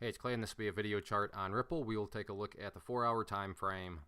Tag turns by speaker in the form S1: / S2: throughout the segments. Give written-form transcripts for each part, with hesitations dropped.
S1: Hey, it's Clay, and this will be a video chart on Ripple. We will take a look at the 4-hour time frame.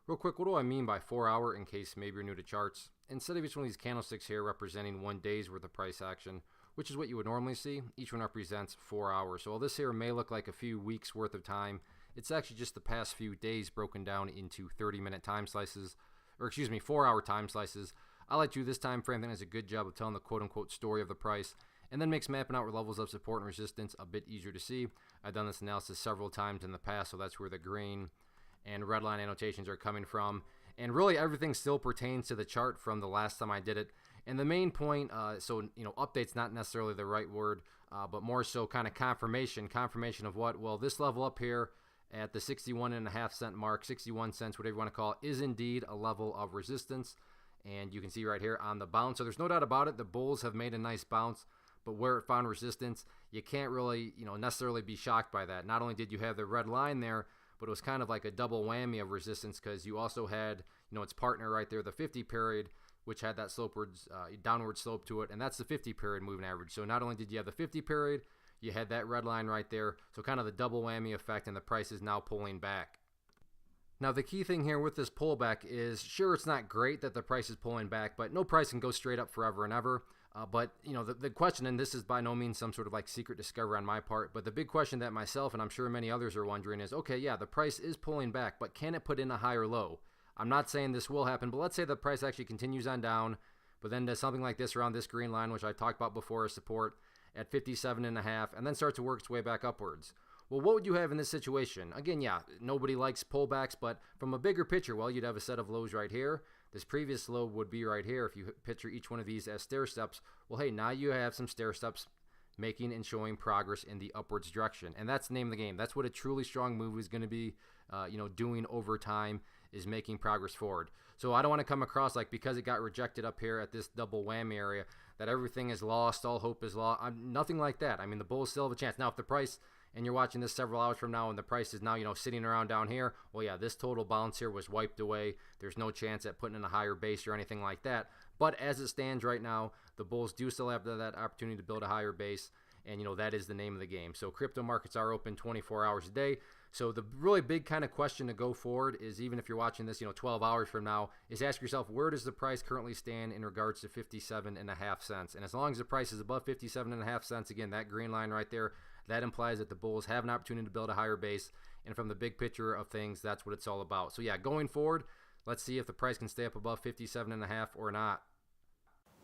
S1: Real quick, what do I mean by 4-hour in case maybe you're new to charts? Instead of each one of these candlesticks here representing 1 day's worth of price action, which is what you would normally see, each one represents 4 hours. So while this here may look like a few weeks worth of time, it's actually just the past few days broken down into 30-minute time slices, or excuse me, 4-hour time slices. I like to do this time frame that does a good job of telling the quote-unquote story of the price, and then makes mapping out levels of support and resistance a bit easier to see. I've done this analysis several times in the past, so that's where the green and red line annotations are coming from. And really everything still pertains to the chart from the last time I did it. And the main point, update's not necessarily the right word, but more so kind of confirmation of what? Well, this level up here at the 61.5 cent mark, 61 cents, whatever you want to call it, is indeed a level of resistance. And you can see right here on the bounce. So there's no doubt about it, the bulls have made a nice bounce. But where it found resistance, you can't really, necessarily be shocked by that. Not only did you have the red line there, but it was kind of like a double whammy of resistance because you also had, its partner right there, the 50 period, which had that downward slope to it, and that's the 50 period moving average. So not only did you have the 50 period, you had that red line right there. So kind of the double whammy effect, and the price is now pulling back. Now the key thing here with this pullback is, sure, it's not great that the price is pulling back, but no price can go straight up forever and ever. But the question, and this is by no means some sort of like secret discovery on my part, but the big question that myself and I'm sure many others are wondering is, okay, yeah, the price is pulling back, but can it put in a higher low? I'm not saying this will happen, but let's say the price actually continues on down, but then does something like this around this green line, which I talked about before as support at 57.5, and then starts to work its way back upwards. Well, what would you have in this situation? Again, yeah, nobody likes pullbacks, but from a bigger picture, well, you'd have a set of lows right here. This previous low would be right here if you picture each one of these as stair steps. Well, hey, now you have some stair steps making and showing progress in the upwards direction. And that's the name of the game. That's what a truly strong move is going to be, doing over time, is making progress forward. So I don't want to come across like because it got rejected up here at this double whammy area that everything is lost, all hope is lost. Nothing like that. I mean, the bulls still have a chance. Now, if the price, and you're watching this several hours from now and the price is now, sitting around down here, well, yeah, this total bounce here was wiped away. There's no chance at putting in a higher base or anything like that. But as it stands right now, the bulls do still have that opportunity to build a higher base, and, that is the name of the game. So crypto markets are open 24 hours a day. So the really big kind of question to go forward is, even if you're watching this, 12 hours from now, is ask yourself, where does the price currently stand in regards to 57.5 cents? And as long as the price is above 57.5 cents, again, that green line right there, that implies that the bulls have an opportunity to build a higher base. And from the big picture of things, that's what it's all about. So yeah, going forward, let's see if the price can stay up above 57.5 or not.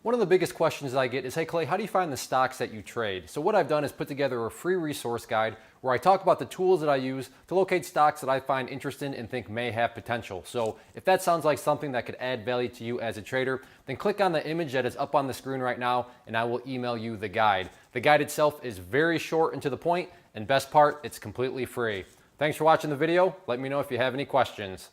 S1: One of the biggest questions that I get is, hey Clay, how do you find the stocks that you trade? So what I've done is put together a free resource guide where I talk about the tools that I use to locate stocks that I find interesting and think may have potential. So if that sounds like something that could add value to you as a trader, then click on the image that is up on the screen right now and I will email you the guide. The guide itself is very short and to the point, and best part, it's completely free. Thanks for watching the video. Let me know if you have any questions.